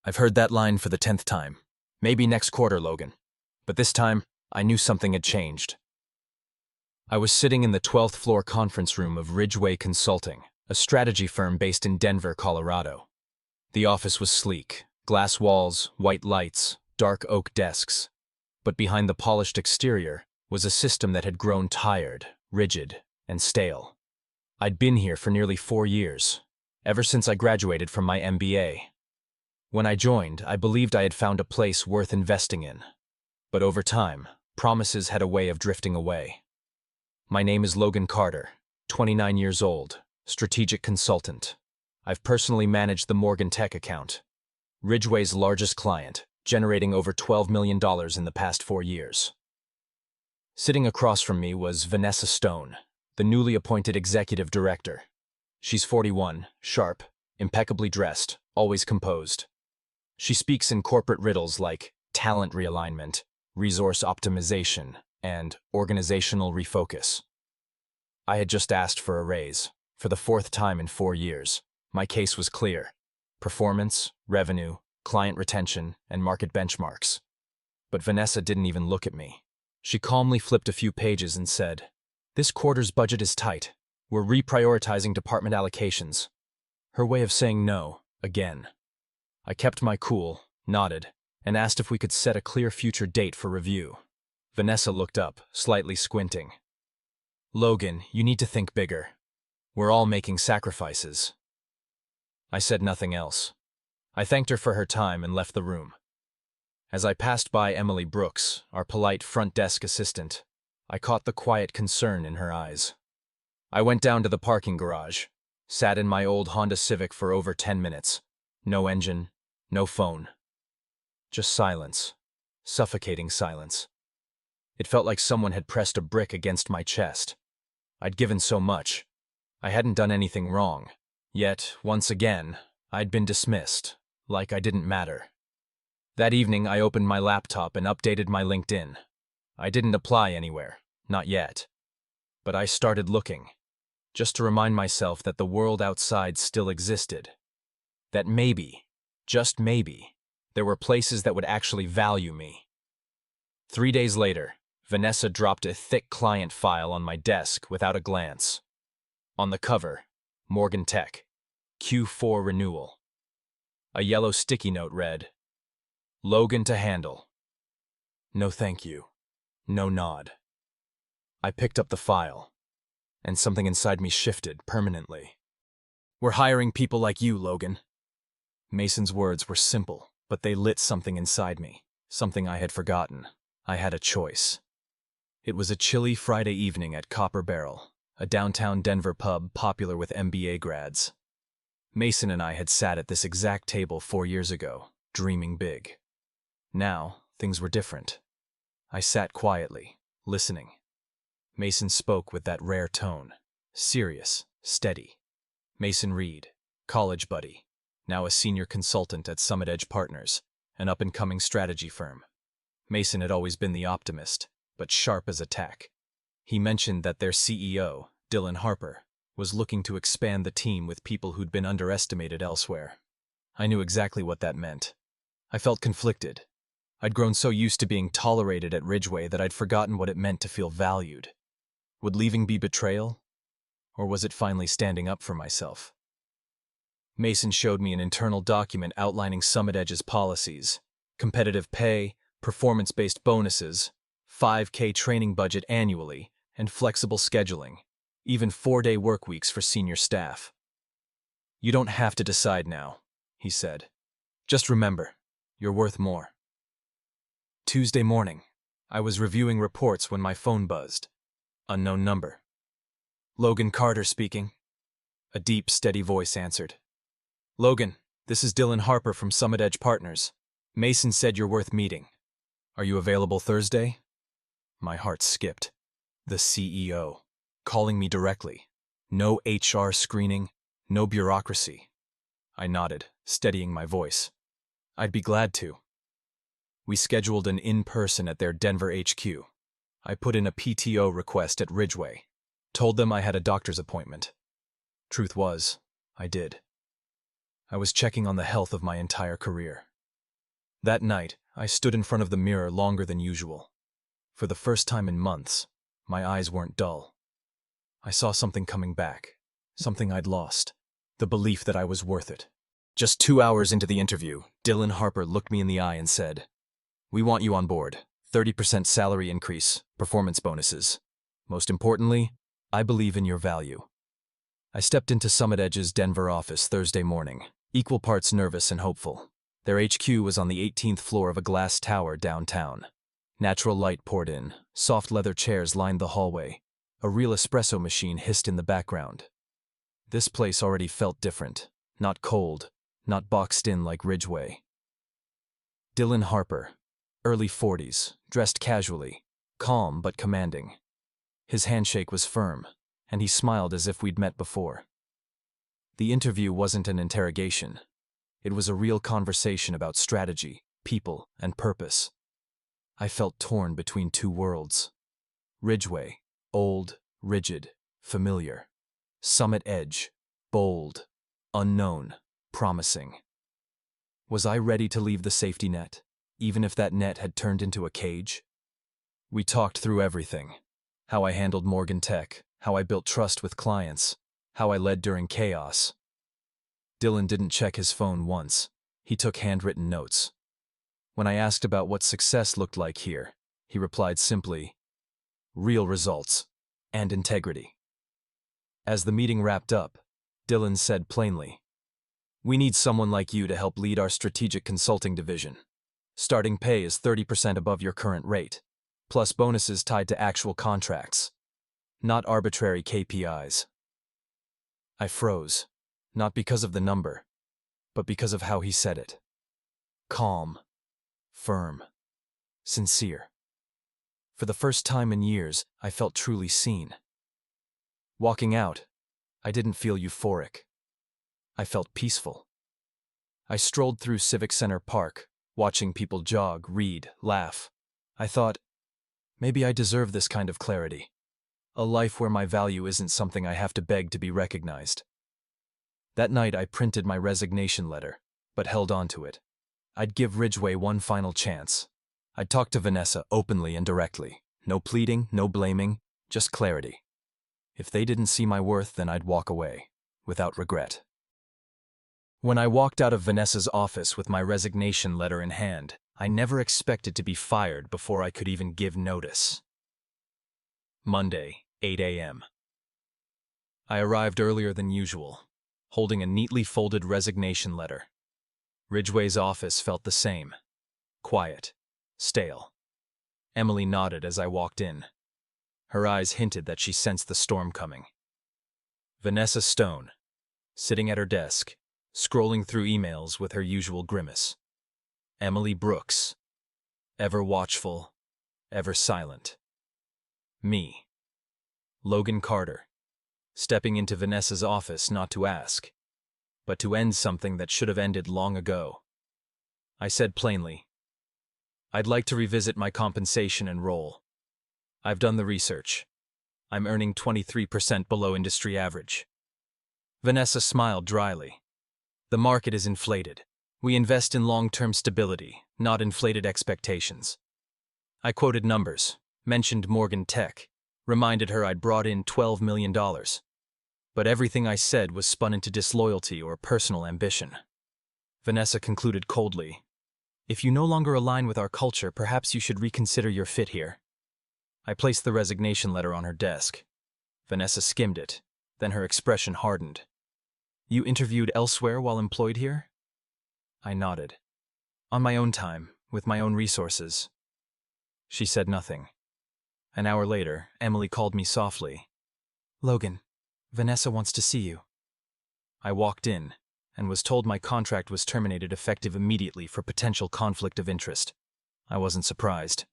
I've heard that line for the 10th time. Maybe next quarter, Logan. But this time, I knew something had changed. I was sitting in the 12th floor conference room of Ridgeway Consulting, a strategy firm based in Denver, Colorado. The office was sleek, glass walls, white lights, dark oak desks. But behind the polished exterior was a system that had grown tired, rigid, and stale. I'd been here for nearly 4 years, ever since I graduated from my MBA. When I joined, I believed I had found a place worth investing in. But over time, promises had a way of drifting away. My name is Logan Carter, 29 years old, strategic consultant. I've personally managed the Morgan Tech account, Ridgeway's largest client, generating over $12 million in the past 4 years. Sitting across from me was Vanessa Stone, the newly appointed executive director. She's 41, sharp, impeccably dressed, always composed. She speaks in corporate riddles like talent realignment, resource optimization, and organizational refocus. I had just asked for a raise, for the 4th time in 4 years. My case was clear: performance, revenue, client retention, and market benchmarks. But Vanessa didn't even look at me. She calmly flipped a few pages and said, "This quarter's budget is tight. We're reprioritizing department allocations." Her way of saying no, again. I kept my cool, nodded, and asked if we could set a clear future date for review. Vanessa looked up, slightly squinting. "Logan, you need to think bigger. We're all making sacrifices." I said nothing else. I thanked her for her time and left the room. As I passed by Emily Brooks, our polite front desk assistant, I caught the quiet concern in her eyes. I went down to the parking garage, sat in my old Honda Civic for over 10 minutes. No engine, no phone. Just silence. Suffocating silence. It felt like someone had pressed a brick against my chest. I'd given so much. I hadn't done anything wrong. Yet, once again, I'd been dismissed, like I didn't matter. That evening, I opened my laptop and updated my LinkedIn. I didn't apply anywhere, not yet. But I started looking, just to remind myself that the world outside still existed. That maybe, just maybe, there were places that would actually value me. 3 days later, Vanessa dropped a thick client file on my desk without a glance. On the cover, Morgan Tech, Q4 renewal. A yellow sticky note read, "Logan to handle." No thank you. No nod. I picked up the file, and something inside me shifted permanently. "We're hiring people like you, Logan." Mason's words were simple, but they lit something inside me, something I had forgotten. I had a choice. It was a chilly Friday evening at Copper Barrel, a downtown Denver pub popular with MBA grads. Mason and I had sat at this exact table 4 years ago, dreaming big. Now, things were different. I sat quietly, listening. Mason spoke with that rare tone, serious, steady. Mason Reed, college buddy, now a senior consultant at Summit Edge Partners, an up-and-coming strategy firm. Mason had always been the optimist, but sharp as a tack. He mentioned that their CEO, Dylan Harper, was looking to expand the team with people who'd been underestimated elsewhere. I knew exactly what that meant. I felt conflicted. I'd grown so used to being tolerated at Ridgeway that I'd forgotten what it meant to feel valued. Would leaving be betrayal? Or was it finally standing up for myself? Mason showed me an internal document outlining Summit Edge's policies: competitive pay, performance-based bonuses, 5K training budget annually, and flexible scheduling, even 4-day work weeks for senior staff. "You don't have to decide now," he said. "Just remember, you're worth more." Tuesday morning, I was reviewing reports when my phone buzzed. Unknown number. "Logan Carter speaking." A deep, steady voice answered. "Logan, this is Dylan Harper from Summit Edge Partners. Mason said you're worth meeting. Are you available Thursday?" My heart skipped. The CEO, calling me directly. No HR screening, no bureaucracy. I nodded, steadying my voice. I'd be glad to. We scheduled an in-person at their Denver HQ. I put in a PTO request at Ridgeway. Told them I had a doctor's appointment. Truth was, I did. I was checking on the health of my entire career. That night, I stood in front of the mirror longer than usual. For the first time in months, my eyes weren't dull. I saw something coming back, something I'd lost, the belief that I was worth it. Just 2 hours into the interview, Dylan Harper looked me in the eye and said, "We want you on board. 30% salary increase, performance bonuses. Most importantly, I believe in your value." I stepped into Summit Edge's Denver office Thursday morning, equal parts nervous and hopeful. Their HQ was on the 18th floor of a glass tower downtown. Natural light poured in, soft leather chairs lined the hallway. A real espresso machine hissed in the background. This place already felt different, not cold, not boxed in like Ridgeway. Dylan Harper, early 40s, dressed casually, calm but commanding. His handshake was firm, and he smiled as if we'd met before. The interview wasn't an interrogation. It was a real conversation about strategy, people, and purpose. I felt torn between two worlds. Ridgeway, old, rigid, familiar. Summit Edge, bold, unknown, promising. Was I ready to leave the safety net, even if that net had turned into a cage? We talked through everything. How I handled Morgan Tech, how I built trust with clients, how I led during chaos. Dylan didn't check his phone once. He took handwritten notes. When I asked about what success looked like here, he replied simply, "Real results and integrity." As the meeting wrapped up, Dylan said plainly, "We need someone like you to help lead our strategic consulting division. Starting pay is 30% above your current rate, plus bonuses tied to actual contracts, not arbitrary KPIs." I froze, not because of the number, but because of how he said it. Calm, firm, sincere. For the first time in years, I felt truly seen. Walking out, I didn't feel euphoric. I felt peaceful. I strolled through Civic Center Park, watching people jog, read, laugh. I thought, maybe I deserve this kind of clarity. A life where my value isn't something I have to beg to be recognized. That night I printed my resignation letter, but held on to it. I'd give Ridgeway one final chance. I'd talk to Vanessa openly and directly. No pleading, no blaming, just clarity. If they didn't see my worth, then I'd walk away, without regret. When I walked out of Vanessa's office with my resignation letter in hand, I never expected to be fired before I could even give notice. Monday, 8 a.m. I arrived earlier than usual, holding a neatly folded resignation letter. Ridgeway's office felt the same. Quiet, stale. Emily nodded as I walked in. Her eyes hinted that she sensed the storm coming. Vanessa Stone, sitting at her desk, scrolling through emails with her usual grimace. Emily Brooks, ever watchful, ever silent. Me, Logan Carter, stepping into Vanessa's office not to ask, but to end something that should have ended long ago. I said plainly, "I'd like to revisit my compensation and role. I've done the research. I'm earning 23% below industry average." Vanessa smiled dryly. "The market is inflated. We invest in long-term stability, not inflated expectations." I quoted numbers, mentioned Morgan Tech, reminded her I'd brought in $12 million. But everything I said was spun into disloyalty or personal ambition. Vanessa concluded coldly, "If you no longer align with our culture, perhaps you should reconsider your fit here." I placed the resignation letter on her desk. Vanessa skimmed it, then her expression hardened. "You interviewed elsewhere while employed here?" I nodded. "On my own time, with my own resources." She said nothing. An hour later, Emily called me softly. "Logan, Vanessa wants to see you." I walked in, and was told my contract was terminated effective immediately for potential conflict of interest. I wasn't surprised.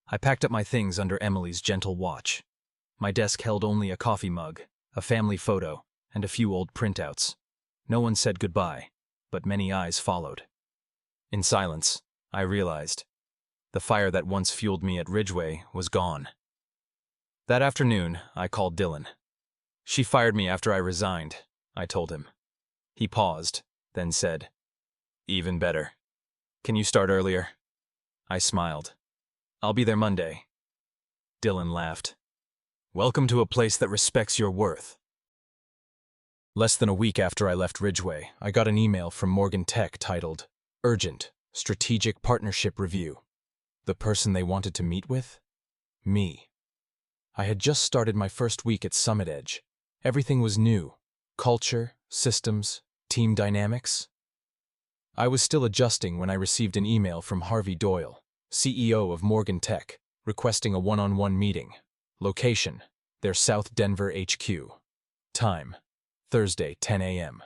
I packed up my things under Emily's gentle watch. My desk held only a coffee mug, a family photo, and a few old printouts. No one said goodbye, but many eyes followed. In silence, I realized the fire that once fueled me at Ridgeway was gone. That afternoon, I called Dylan. "She fired me after I resigned," I told him. He paused, then said, "Even better." Can you start earlier? I smiled. I'll be there Monday. Dylan laughed. Welcome to a place that respects your worth. Less than a week after I left Ridgeway, I got an email from Morgan Tech titled, Urgent, Strategic Partnership Review. The person they wanted to meet with? Me. I had just started my first week at Summit Edge. Everything was new. Culture, systems, team dynamics. I was still adjusting when I received an email from Harvey Doyle, CEO of Morgan Tech, requesting a one-on-one meeting. Location, their South Denver HQ. Time, Thursday, 10 a.m.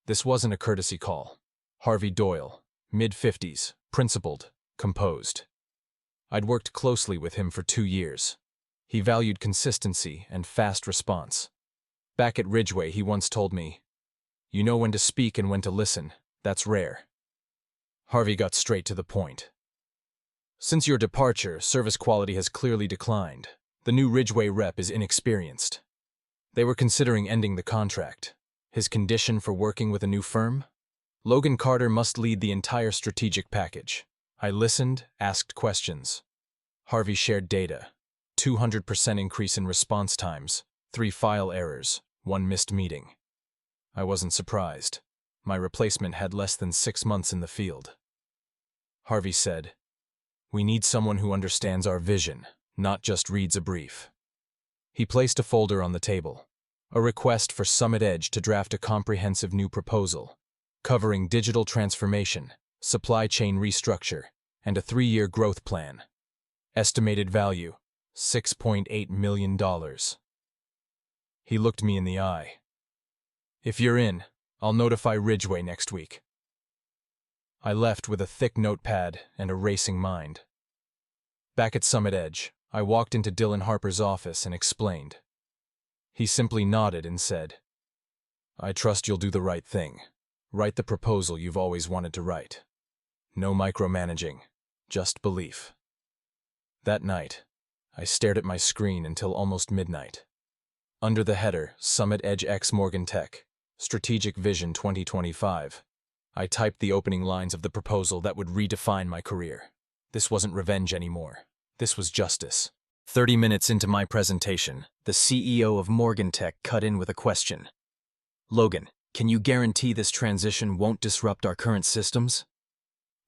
This wasn't a courtesy call. Harvey Doyle, mid-50s, principled, composed. I'd worked closely with him for 2 years. He valued consistency and fast response. Back at Ridgeway, he once told me, "You know when to speak and when to listen. That's rare." Harvey got straight to the point. Since your departure, service quality has clearly declined. The new Ridgeway rep is inexperienced. They were considering ending the contract. His condition for working with a new firm? Logan Carter must lead the entire strategic package. I listened, asked questions. Harvey shared data. 200% increase in response times, 3 file errors, 1 missed meeting. I wasn't surprised. My replacement had less than 6 months in the field. Harvey said, "We need someone who understands our vision, not just reads a brief." He placed a folder on the table, a request for Summit Edge to draft a comprehensive new proposal, covering digital transformation, supply chain restructure, and a 3-year growth plan. Estimated value, $6.8 million. He looked me in the eye. "If you're in, I'll notify Ridgeway next week." I left with a thick notepad and a racing mind. Back at Summit Edge, I walked into Dylan Harper's office and explained. He simply nodded and said, "I trust you'll do the right thing. Write the proposal you've always wanted to write. No micromanaging, just belief." That night, I stared at my screen until almost midnight. Under the header, Summit Edge X Morgan Tech, Strategic Vision 2025, I typed the opening lines of the proposal that would redefine my career. This wasn't revenge anymore. This was justice. 30 minutes into my presentation, the CEO of Morgan Tech cut in with a question. "Logan, can you guarantee this transition won't disrupt our current systems?"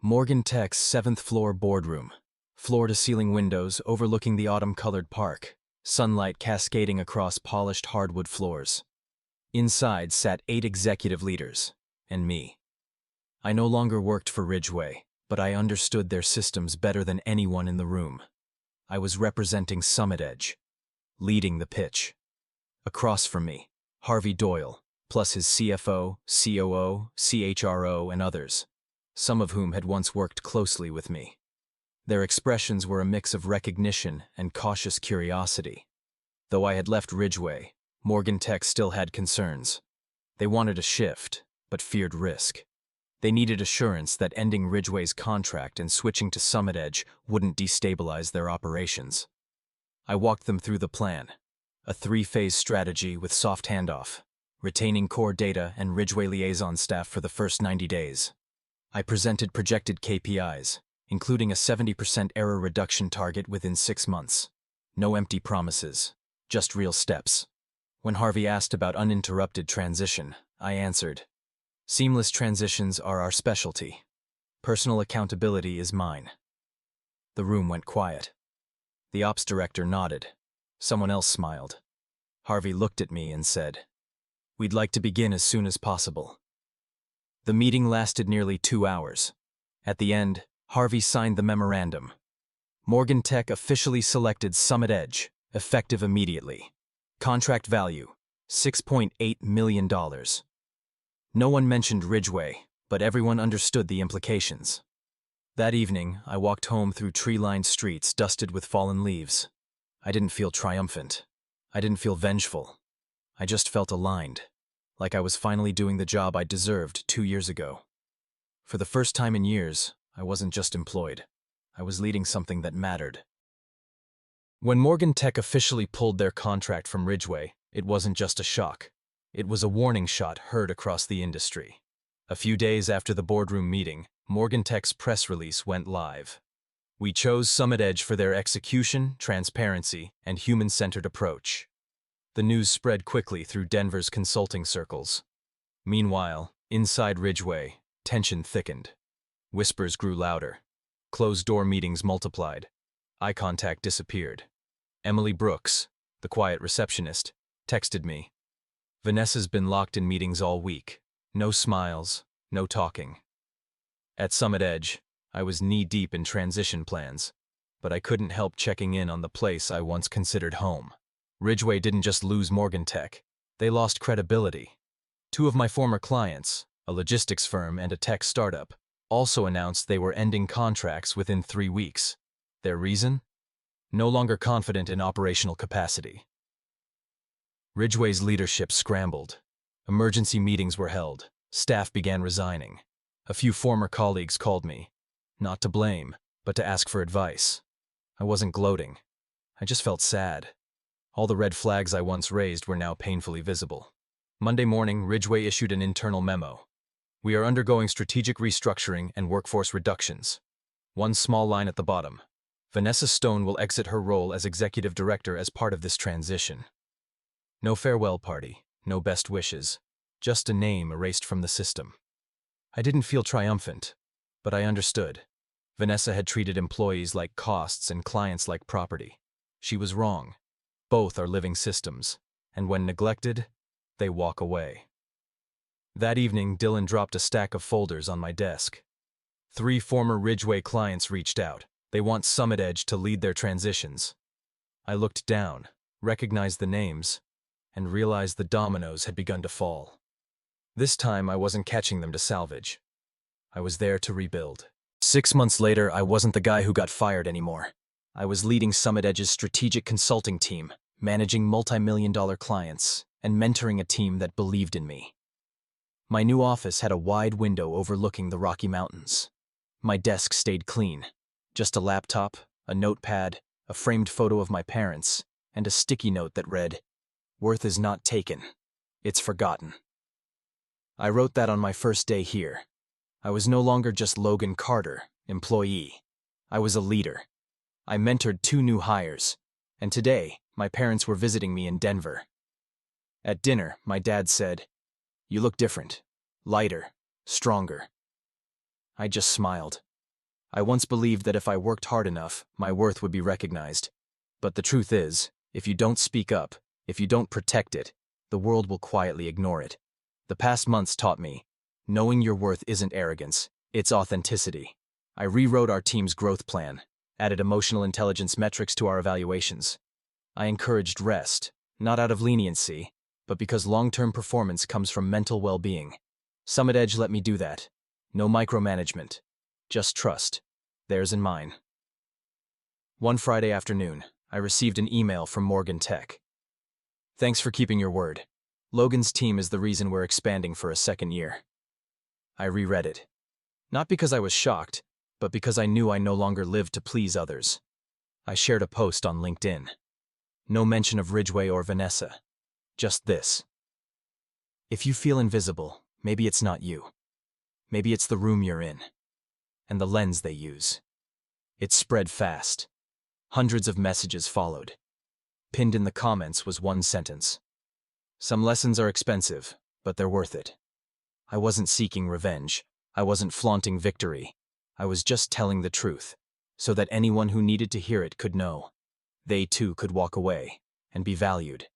Morgan Tech's 7th floor boardroom. Floor-to-ceiling windows overlooking the autumn-colored park, sunlight cascading across polished hardwood floors. Inside sat 8 executive leaders, and me. I no longer worked for Ridgeway, but I understood their systems better than anyone in the room. I was representing Summit Edge, leading the pitch. Across from me, Harvey Doyle, plus his CFO, COO, CHRO, and others, some of whom had once worked closely with me. Their expressions were a mix of recognition and cautious curiosity. Though I had left Ridgeway, Morgan Tech still had concerns. They wanted a shift, but feared risk. They needed assurance that ending Ridgeway's contract and switching to Summit Edge wouldn't destabilize their operations. I walked them through the plan, a 3-phase strategy with soft handoff, retaining core data and Ridgeway liaison staff for the first 90 days. I presented projected KPIs, including a 70% error reduction target within 6 months. No empty promises, just real steps. When Harvey asked about uninterrupted transition, I answered, "Seamless transitions are our specialty. Personal accountability is mine." The room went quiet. The ops director nodded. Someone else smiled. Harvey looked at me and said, "We'd like to begin as soon as possible." The meeting lasted nearly 2 hours. At the end, Harvey signed the memorandum. Morgan Tech officially selected Summit Edge, effective immediately. Contract value, $6.8 million. No one mentioned Ridgeway, but everyone understood the implications. That evening, I walked home through tree-lined streets dusted with fallen leaves. I didn't feel triumphant. I didn't feel vengeful. I just felt aligned, like I was finally doing the job I deserved 2 years ago. For the first time in years, I wasn't just employed. I was leading something that mattered. When Morgan Tech officially pulled their contract from Ridgeway, it wasn't just a shock. It was a warning shot heard across the industry. A few days after the boardroom meeting, Morgan Tech's press release went live. We chose Summit Edge for their execution, transparency, and human-centered approach. The news spread quickly through Denver's consulting circles. Meanwhile, inside Ridgeway, tension thickened. Whispers grew louder. Closed-door meetings multiplied. Eye contact disappeared. Emily Brooks, the quiet receptionist, texted me. Vanessa's been locked in meetings all week. No smiles, no talking. At Summit Edge, I was knee-deep in transition plans, but I couldn't help checking in on the place I once considered home. Ridgeway didn't just lose Morgan Tech, they lost credibility. Two of my former clients, a logistics firm and a tech startup, also announced they were ending contracts within 3 weeks. Their reason? No longer confident in operational capacity. Ridgeway's leadership scrambled. Emergency meetings were held. Staff began resigning. A few former colleagues called me, not to blame, but to ask for advice. I wasn't gloating. I just felt sad. All the red flags I once raised were now painfully visible. Monday morning, Ridgeway issued an internal memo. We are undergoing strategic restructuring and workforce reductions. One small line at the bottom. Vanessa Stone will exit her role as executive director as part of this transition. No farewell party, no best wishes, just a name erased from the system. I didn't feel triumphant, but I understood. Vanessa had treated employees like costs and clients like property. She was wrong. Both are living systems, and when neglected, they walk away. That evening, Dylan dropped a stack of folders on my desk. 3 former Ridgeway clients reached out. They want Summit Edge to lead their transitions. I looked down, recognized the names, and realized the dominoes had begun to fall. This time, I wasn't catching them to salvage. I was there to rebuild. 6 months later, I wasn't the guy who got fired anymore. I was leading Summit Edge's strategic consulting team, managing multi-million-dollar clients, and mentoring a team that believed in me. My new office had a wide window overlooking the Rocky Mountains. My desk stayed clean. Just a laptop, a notepad, a framed photo of my parents, and a sticky note that read, "Worth is not taken. It's forgotten." I wrote that on my first day here. I was no longer just Logan Carter, employee. I was a leader. I mentored 2 new hires, and today, my parents were visiting me in Denver. At dinner, my dad said, "You look different, lighter, stronger." I just smiled. I once believed that if I worked hard enough, my worth would be recognized. But the truth is, if you don't speak up, if you don't protect it, the world will quietly ignore it. The past months taught me, knowing your worth isn't arrogance, it's authenticity. I rewrote our team's growth plan, added emotional intelligence metrics to our evaluations. I encouraged rest, not out of leniency, but because long-term performance comes from mental well-being. Summit Edge let me do that. No micromanagement. Just trust. Theirs and mine. One Friday afternoon, I received an email from Morgan Tech. "Thanks for keeping your word. Logan's team is the reason we're expanding for a 2nd year." I reread it. Not because I was shocked, but because I knew I no longer lived to please others. I shared a post on LinkedIn. No mention of Ridgeway or Vanessa. Just this. If you feel invisible, maybe it's not you. Maybe it's the room you're in. And the lens they use. It spread fast. Hundreds of messages followed. Pinned in the comments was one sentence. "Some lessons are expensive, but they're worth it." I wasn't seeking revenge. I wasn't flaunting victory. I was just telling the truth, so that anyone who needed to hear it could know. They too could walk away and be valued.